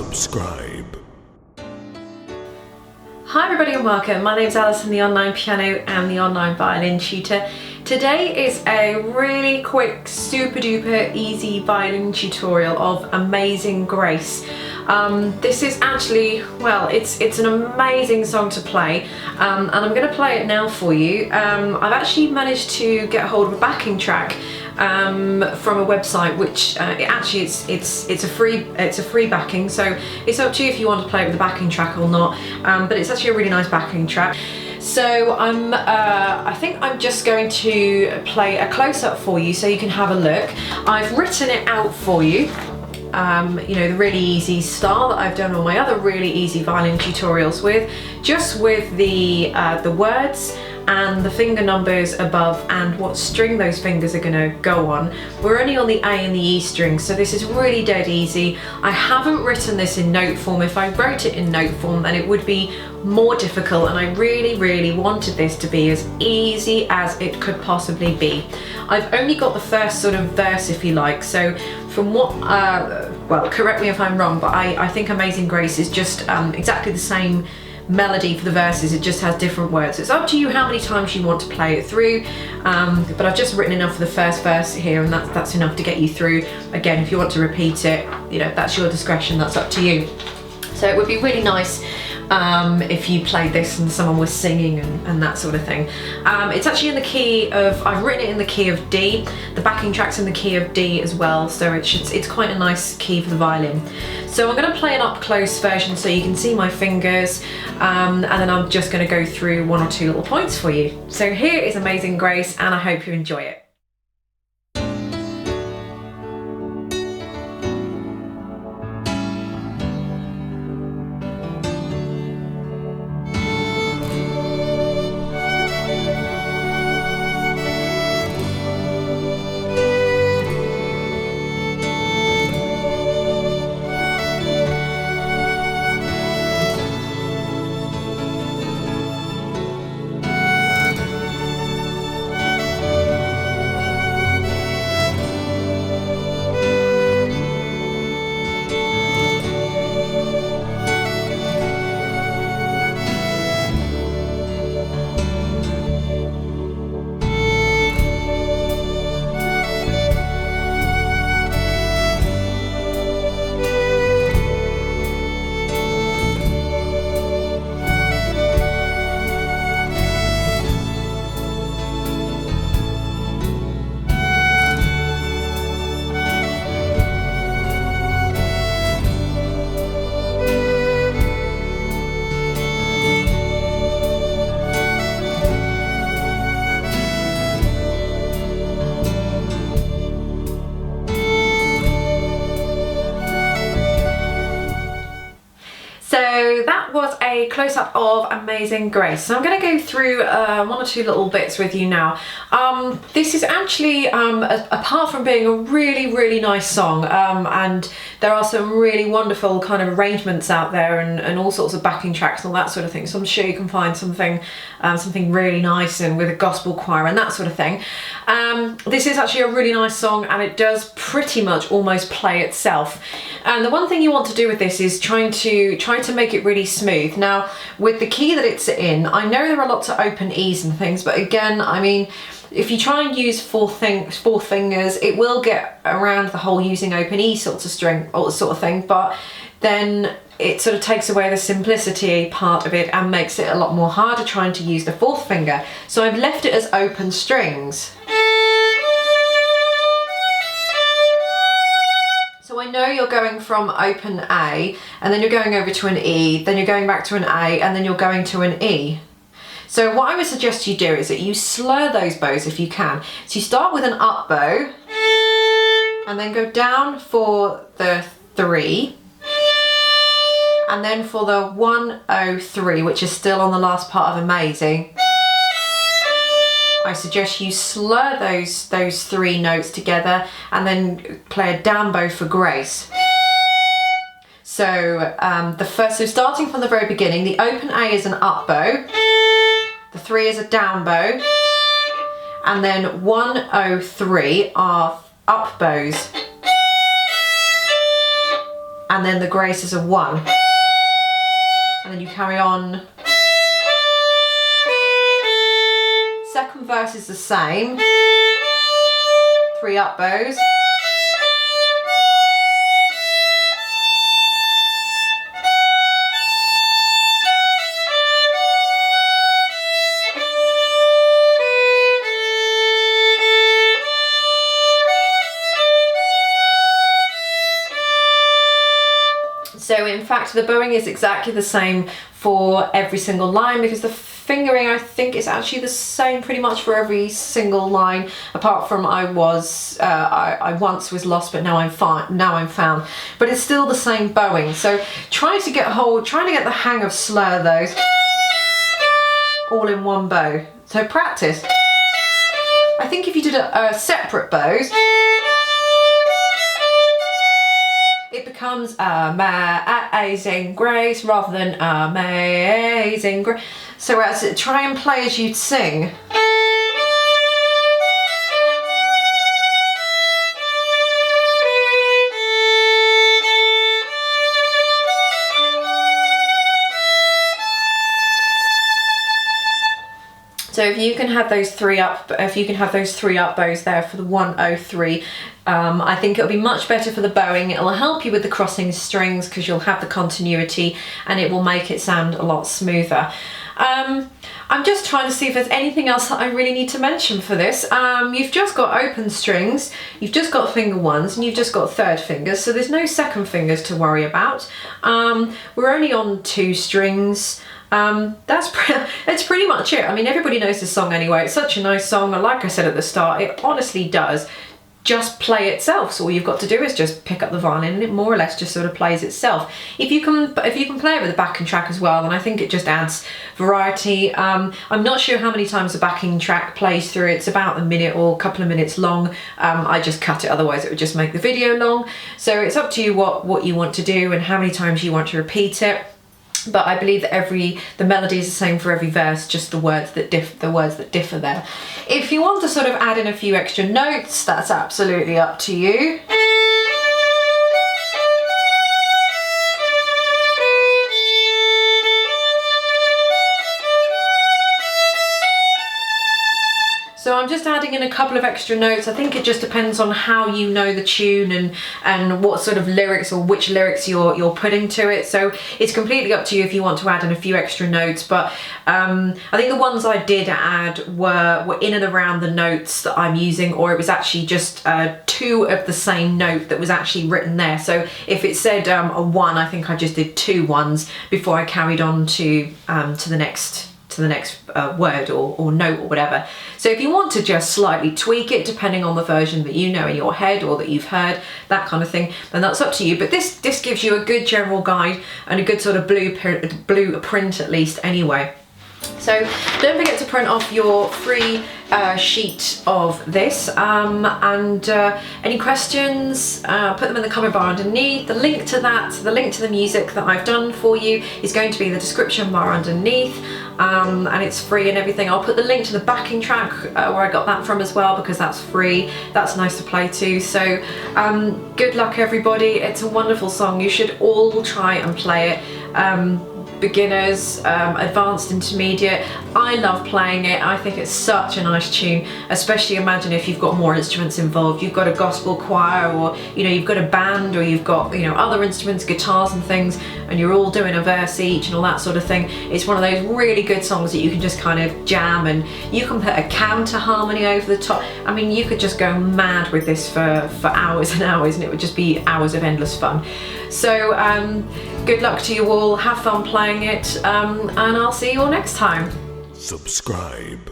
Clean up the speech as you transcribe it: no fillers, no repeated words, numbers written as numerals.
subscribe. Hi everybody and welcome. My name's Alison, the online piano and the online violin tutor. Today is a really quick, super duper easy violin tutorial of Amazing Grace. This is actually, well, it's an amazing song to play, and I'm going to play it now for you. I've actually managed to get hold of a backing track from a website, which it's a free backing, so it's up to you if you want to play it with a backing track or not. But it's actually a really nice backing track. So I think I'm just going to play a close-up for you so you can have a look. I've written it out for you. You know, the really easy style that I've done all my other really easy violin tutorials with, just with the words and the finger numbers above and what string those fingers are going to go on. We're only on the A and the E string, so this is really dead easy. I haven't written this in note form. If I wrote it in note form, then it would be more difficult, and I really wanted this to be as easy as it could possibly be. I've only got the first sort of verse, if you like, so from what, well, correct me if I'm wrong, but I think Amazing Grace is just exactly the same melody for the verses, it just has different words. It's up to you how many times you want to play it through, but I've just written enough for the first verse here, and that's enough to get you through. Again, if you want to repeat it, you know, that's your discretion, that's up to you. So it would be really nice if you played this and someone was singing and that sort of thing. It's actually in the key of, I've written it in the key of D. The backing track's in the key of D as well, so it's quite a nice key for the violin. So I'm going to play an up close version so you can see my fingers, and then I'm just going to go through one or two little points for you. So here is Amazing Grace, and I hope you enjoy it. So that was a close-up of Amazing Grace. So I'm going to go through one or two little bits with you now. This is actually, apart from being a really nice song, and there are some really wonderful kind of arrangements out there and all sorts of backing tracks and all that sort of thing. So I'm sure you can find something really nice and with a gospel choir and that sort of thing. This is actually a really nice song, and it does pretty much almost play itself. And the one thing you want to do with this is trying to make it really smooth. Now, with the key that it's in, I know there are lots of open E's and things, but again, I mean, if you try and use four fingers, it will get around the whole using open E sort of thing, but then it sort of takes away the simplicity part of it and makes it a lot more harder trying to use the fourth finger. So I've left it as open strings. So I know you're going from open A, and then you're going over to an E, then you're going back to an A, and then you're going to an E. So what I would suggest you do is that you slur those bows if you can. So you start with an up bow, and then go down for the 3, and then for the 103, which is still on the last part of Amazing, I suggest you slur those 3 notes together and then play a down bow for Grace. So so starting from the very beginning, the open A is an up bow, the 3 is a down bow, and then 103 are up bows. and then the grace is a 1. And then you carry on. Second verse is the same. 3 up bows. So in fact the bowing is exactly the same for every single line, because the fingering I think is actually the same pretty much for every single line, apart from I once was lost but now I'm found, but it's still the same bowing. So trying to get the hang of slur those all in one bow. So practice. I think if you did a separate bows, it becomes amazing grace rather than amazing grace. So try and play as you'd sing. So if you can have those 3 up bows there for the 103, I think it'll be much better for the bowing. It'll help you with the crossing strings because you'll have the continuity and it will make it sound a lot smoother. I'm just trying to see if there's anything else that I really need to mention for this. You've just got open strings, you've just got finger 1s, and you've just got 3rd fingers, so there's no 2nd fingers to worry about. We're only on 2 strings. That's pretty much it. I mean, everybody knows this song anyway. It's such a nice song, and like I said at the start, it honestly does just play itself. So all you've got to do is just pick up the violin and it more or less just sort of plays itself. If you can play it with a backing track as well, then I think it just adds variety. I'm not sure how many times the backing track plays through. It's about a minute or a couple of minutes long. I just cut it, otherwise it would just make the video long. So it's up to you what you want to do and how many times you want to repeat it. But I believe that the melody is the same for every verse, just the words that differ there. If you want to sort of add in a few extra notes, that's absolutely up to you. So I'm just adding in a couple of extra notes. I think it just depends on how you know the tune and what sort of lyrics or which lyrics you're putting to it. So it's completely up to you if you want to add in a few extra notes. But I think the ones I did add were in and around the notes that I'm using, or it was actually just 2 of the same note that was actually written there. So if it said a 1, I think I just did 2 1s before I carried on to the next word or note or whatever. So if you want to just slightly tweak it depending on the version that you know in your head or that you've heard, that kind of thing, then that's up to you. But this gives you a good general guide and a good sort of blueprint at least anyway. So don't forget to print off your free sheet of this, and any questions, put them in the comment bar underneath. The link to the music that I've done for you is going to be in the description bar underneath, and it's free and everything. I'll put the link to the backing track where I got that from as well, because that's free. That's nice to play too. So good luck everybody. It's a wonderful song. You should all try and play it. Beginners, advanced, intermediate. I love playing it. I think it's such a nice tune, especially imagine if you've got more instruments involved. You've got a gospel choir, or you've got a band, or you've got other instruments, guitars and things, and you're all doing a verse each and all that sort of thing. It's one of those really good songs that you can just kind of jam, and you can put a counter harmony over the top. I mean, you could just go mad with this for hours and hours, and it would just be hours of endless fun. So good luck to you all, have fun playing it, and I'll see you all next time. Subscribe.